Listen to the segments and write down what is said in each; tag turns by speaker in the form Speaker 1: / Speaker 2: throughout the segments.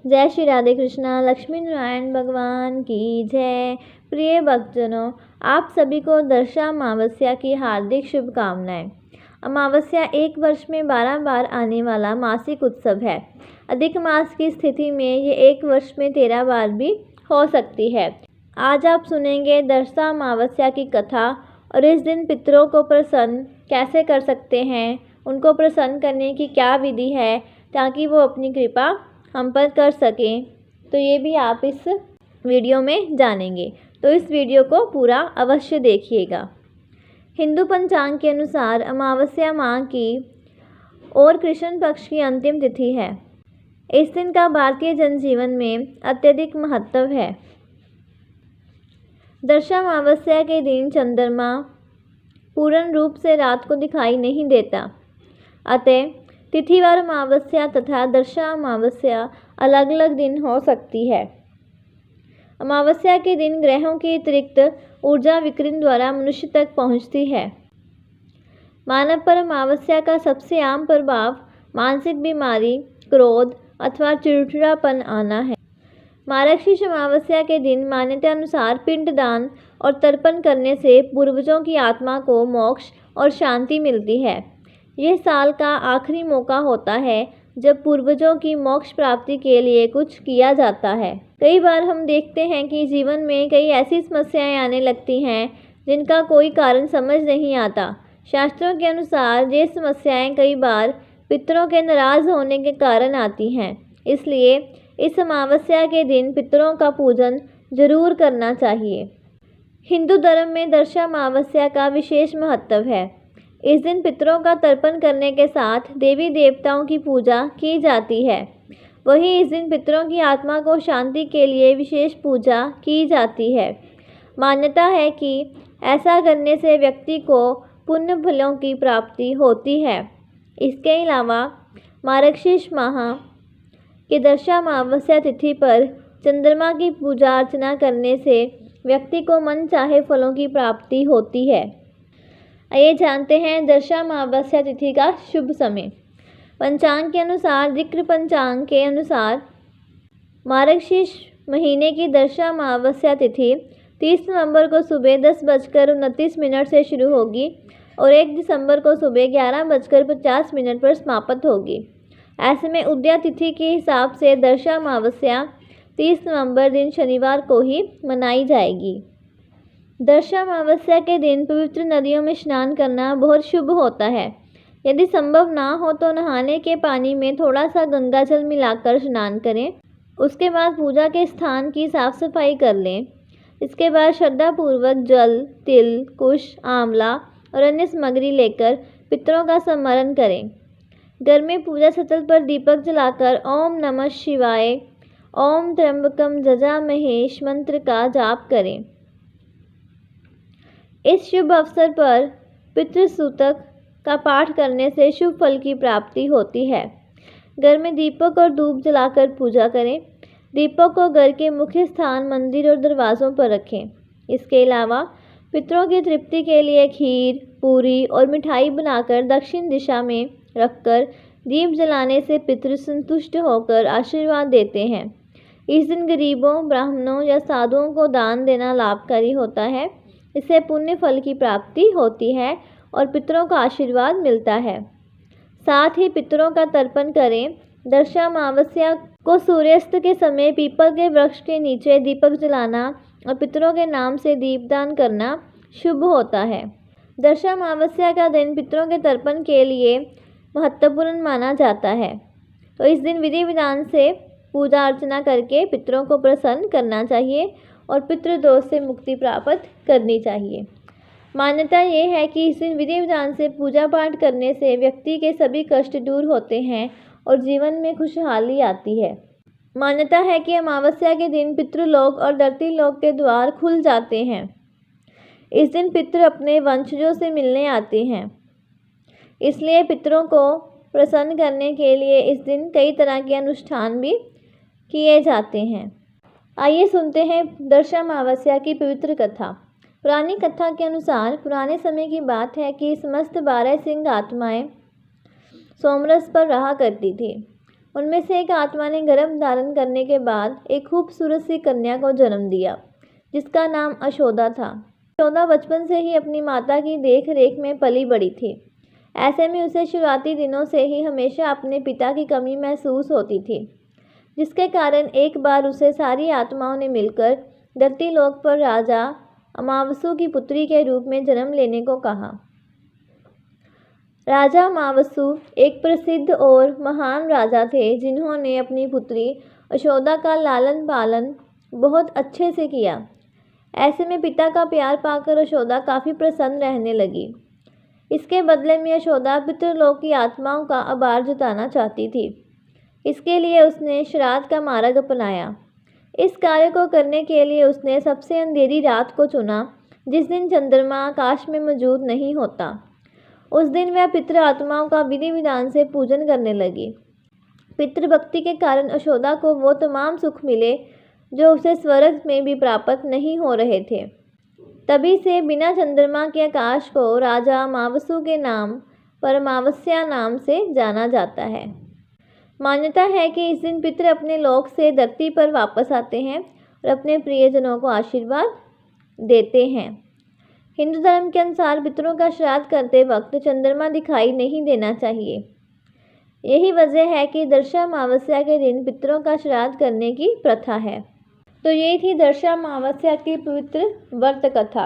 Speaker 1: जय श्री राधे कृष्णा। लक्ष्मी नारायण भगवान की जय। प्रिय भक्तजनों, आप सभी को दर्शा अमावस्या की हार्दिक शुभकामनाएं। अमावस्या एक वर्ष में 12 बार आने वाला मासिक उत्सव है। अधिक मास की स्थिति में ये एक वर्ष में 13 बार भी हो सकती है। आज आप सुनेंगे दर्शा अमावस्या की कथा और इस दिन पितरों को प्रसन्न कैसे कर सकते हैं, उनको प्रसन्न करने की क्या विधि है ताकि वो अपनी कृपा हम पर कर सकें, तो ये भी आप इस वीडियो में जानेंगे। तो इस वीडियो को पूरा अवश्य देखिएगा। हिंदू पंचांग के अनुसार अमावस्या माह की और कृष्ण पक्ष की अंतिम तिथि है। इस दिन का भारतीय जनजीवन में अत्यधिक महत्व है। दर्शा अमावस्या के दिन चंद्रमा पूर्ण रूप से रात को दिखाई नहीं देता, अतः तिथिवार अमावस्या तथा दर्शा अमावस्या अलग अलग दिन हो सकती है। अमावस्या के दिन ग्रहों की अतिरिक्त ऊर्जा विकिरण द्वारा मनुष्य तक पहुंचती है। मानव पर अमावस्या का सबसे आम प्रभाव मानसिक बीमारी, क्रोध अथवा चिड़चिड़ापन आना है। मार्गशीर्ष अमावस्या के दिन मान्यता अनुसार पिंडदान और तर्पण करने से पूर्वजों की आत्मा को मोक्ष और शांति मिलती है। यह साल का आखिरी मौका होता है जब पूर्वजों की मोक्ष प्राप्ति के लिए कुछ किया जाता है। कई बार हम देखते हैं कि जीवन में कई ऐसी समस्याएं आने लगती हैं जिनका कोई कारण समझ नहीं आता। शास्त्रों के अनुसार ये समस्याएं कई बार पितरों के नाराज होने के कारण आती हैं, इसलिए इस अमावस्या के दिन पितरों का पूजन जरूर करना चाहिए। हिंदू धर्म में दर्शा अमावस्या का विशेष महत्व है। इस दिन पितरों का तर्पण करने के साथ देवी देवताओं की पूजा की जाती है। वहीं इस दिन पितरों की आत्मा को शांति के लिए विशेष पूजा की जाती है। मान्यता है कि ऐसा करने से व्यक्ति को पुण्य फलों की प्राप्ति होती है। इसके अलावा मार्गशीर्ष माह की दर्शा अमावस्या तिथि पर चंद्रमा की पूजा अर्चना करने से व्यक्ति को मन चाहे फलों की प्राप्ति होती है। आइए जानते हैं दर्शा अमावस्या तिथि का शुभ समय। पंचांग के अनुसार जिक्र पंचांग के अनुसार मार्गशीर्ष महीने की दर्शा अमावस्या तिथि 30 नवंबर को सुबह 10:29 से शुरू होगी और 1 दिसंबर को सुबह 11:50 पर समाप्त होगी। ऐसे में उदया तिथि के हिसाब से दर्शा अमावस्या 30 नवंबर दिन शनिवार को ही मनाई जाएगी। दर्शा अमावस्या के दिन पवित्र नदियों में स्नान करना बहुत शुभ होता है। यदि संभव ना हो तो नहाने के पानी में थोड़ा सा गंगा जल मिलाकर स्नान करें। उसके बाद पूजा के स्थान की साफ सफाई कर लें। इसके बाद श्रद्धापूर्वक जल, तिल, कुश, आंवला और अन्य सामग्री लेकर पितरों का स्मरण करें। घर में पूजा स्थल पर दीपक जलाकर ओम नमः शिवाय, ओम त्र्यंबकम जजामहे मंत्र का जाप करें। इस शुभ अवसर पर पितृसूतक का पाठ करने से शुभ फल की प्राप्ति होती है। घर में दीपक और धूप जलाकर पूजा करें। दीपक को घर के मुख्य स्थान, मंदिर और दरवाज़ों पर रखें। इसके अलावा पितरों की तृप्ति के लिए खीर, पूरी और मिठाई बनाकर दक्षिण दिशा में रखकर दीप जलाने से पितृ संतुष्ट होकर आशीर्वाद देते हैं। इस दिन गरीबों, ब्राह्मणों या साधुओं को दान देना लाभकारी होता है। इससे पुण्य फल की प्राप्ति होती है और पितरों का आशीर्वाद मिलता है। साथ ही पितरों का तर्पण करें। दर्शा अमावस्या को सूर्यास्त के समय पीपल के वृक्ष के नीचे दीपक जलाना और पितरों के नाम से दीपदान करना शुभ होता है। दर्शा अमावस्या का दिन पितरों के तर्पण के लिए महत्वपूर्ण माना जाता है, तो इस दिन विधि विधान से पूजा अर्चना करके पितरों को प्रसन्न करना चाहिए और पितृदोष से मुक्ति प्राप्त करनी चाहिए। मान्यता ये है कि इस दिन विधि विधान से पूजा पाठ करने से व्यक्ति के सभी कष्ट दूर होते हैं और जीवन में खुशहाली आती है। मान्यता है कि अमावस्या के दिन पितृलोक और धरतीलोक के द्वार खुल जाते हैं। इस दिन पितृ अपने वंशजों से मिलने आते हैं, इसलिए पितरों को प्रसन्न करने के लिए इस दिन कई तरह के अनुष्ठान भी किए जाते हैं। आइए सुनते हैं दर्शा अमावस्या की पवित्र कथा। पुरानी कथा के अनुसार पुराने समय की बात है कि समस्त 12 सिंह आत्माएं सोमरस पर रहा करती थी। उनमें से एक आत्मा ने गर्भ धारण करने के बाद एक खूबसूरत सी कन्या को जन्म दिया, जिसका नाम यशोदा था। यशोदा बचपन से ही अपनी माता की देख रेख में पली बड़ी थी। ऐसे में उसे शुरुआती दिनों से ही हमेशा अपने पिता की कमी महसूस होती थी, जिसके कारण एक बार उसे सारी आत्माओं ने मिलकर धरती लोक पर राजा अमावसु की पुत्री के रूप में जन्म लेने को कहा। राजा अमावसु एक प्रसिद्ध और महान राजा थे, जिन्होंने अपनी पुत्री यशोदा का लालन पालन बहुत अच्छे से किया। ऐसे में पिता का प्यार पाकर यशोदा काफ़ी प्रसन्न रहने लगी। इसके बदले में यशोदा पितृलोक की आत्माओं का आभार जताना चाहती थी। इसके लिए उसने श्राद्ध का मार्ग अपनाया। इस कार्य को करने के लिए उसने सबसे अंधेरी रात को चुना, जिस दिन चंद्रमा आकाश में मौजूद नहीं होता। उस दिन वह पितृ आत्माओं का विधि विधान से पूजन करने लगी। पितृभक्ति के कारण यशोदा को वो तमाम सुख मिले जो उसे स्वर्ग में भी प्राप्त नहीं हो रहे थे। तभी से बिना चंद्रमा के आकाश को राजा अमावसु के नाम पर अमावस्या नाम से जाना जाता है। मान्यता है कि इस दिन पितृ अपने लोक से धरती पर वापस आते हैं और अपने प्रियजनों को आशीर्वाद देते हैं। हिंदू धर्म के अनुसार पितरों का श्राद्ध करते वक्त चंद्रमा दिखाई नहीं देना चाहिए। यही वजह है कि दर्शा अमावस्या के दिन पितरों का श्राद्ध करने की प्रथा है। तो ये थी दर्शा अमावस्या की पवित्र व्रत कथा।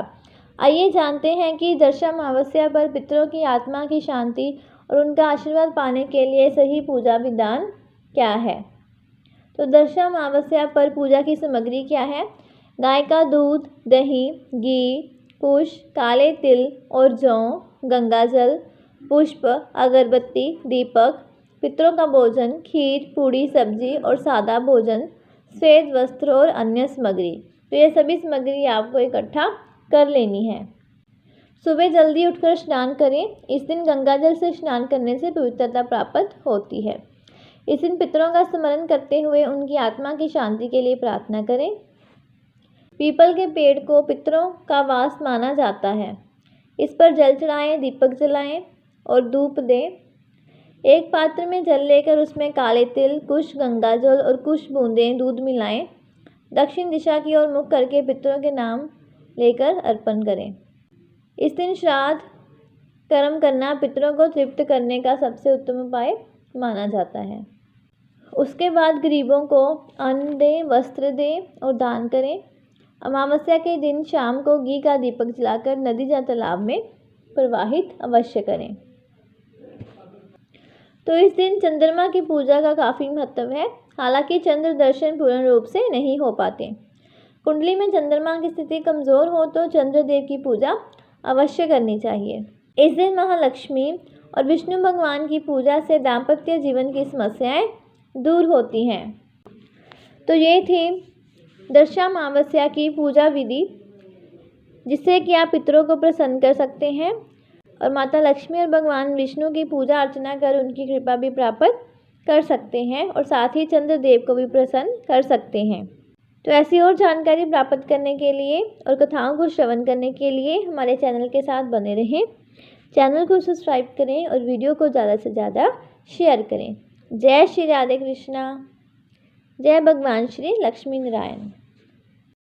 Speaker 1: आइए जानते हैं कि दर्शा अमावस्या पर पितरों की आत्मा की शांति और उनका आशीर्वाद पाने के लिए सही पूजा विधान क्या है। तो दर्शा अमावस्या पर पूजा की सामग्री क्या है। गाय का दूध, दही, घी, कुश, काले तिल और जौ, गंगाजल, पुष्प, अगरबत्ती, दीपक, पितरों का भोजन, खीर, पूड़ी, सब्जी और सादा भोजन, श्वेत वस्त्र और अन्य सामग्री। तो ये सभी सामग्री आपको इकट्ठा कर लेनी है। सुबह जल्दी उठकर स्नान करें। इस दिन गंगाजल से स्नान करने से पवित्रता प्राप्त होती है। इस दिन पितरों का स्मरण करते हुए उनकी आत्मा की शांति के लिए प्रार्थना करें। पीपल के पेड़ को पितरों का वास माना जाता है। इस पर जल चढ़ाएं, दीपक जलाएं और धूप दें। एक पात्र में जल लेकर उसमें काले तिल, कुश, गंगाजल और कुछ बूंदें दूध मिलाएं। दक्षिण दिशा की ओर मुख करके पितरों के नाम लेकर अर्पण करें। इस दिन श्राद्ध कर्म करना पितरों को तृप्त करने का सबसे उत्तम उपाय माना जाता है। उसके बाद गरीबों को अन्न दें, वस्त्र दें और दान करें। अमावस्या के दिन शाम को घी का दीपक जलाकर नदी या तालाब में प्रवाहित अवश्य करें। तो इस दिन चंद्रमा की पूजा का काफ़ी महत्व है। हालांकि चंद्र दर्शन पूर्ण रूप से नहीं हो पाते। कुंडली में चंद्रमा की स्थिति कमज़ोर हो तो चंद्रदेव की पूजा अवश्य करनी चाहिए। इस दिन महालक्ष्मी और विष्णु भगवान की पूजा से दाम्पत्य जीवन की समस्याएं दूर होती हैं। तो ये थी दर्शा अमावस्या की पूजा विधि, जिससे कि आप पितरों को प्रसन्न कर सकते हैं और माता लक्ष्मी और भगवान विष्णु की पूजा अर्चना कर उनकी कृपा भी प्राप्त कर सकते हैं और साथ ही चंद्रदेव को भी प्रसन्न कर सकते हैं। तो ऐसी और जानकारी प्राप्त करने के लिए और कथाओं को श्रवण करने के लिए हमारे चैनल के साथ बने रहें। चैनल को सब्सक्राइब करें और वीडियो को ज़्यादा से ज़्यादा शेयर करें। जय श्री राधे कृष्णा। जय भगवान श्री लक्ष्मी नारायण।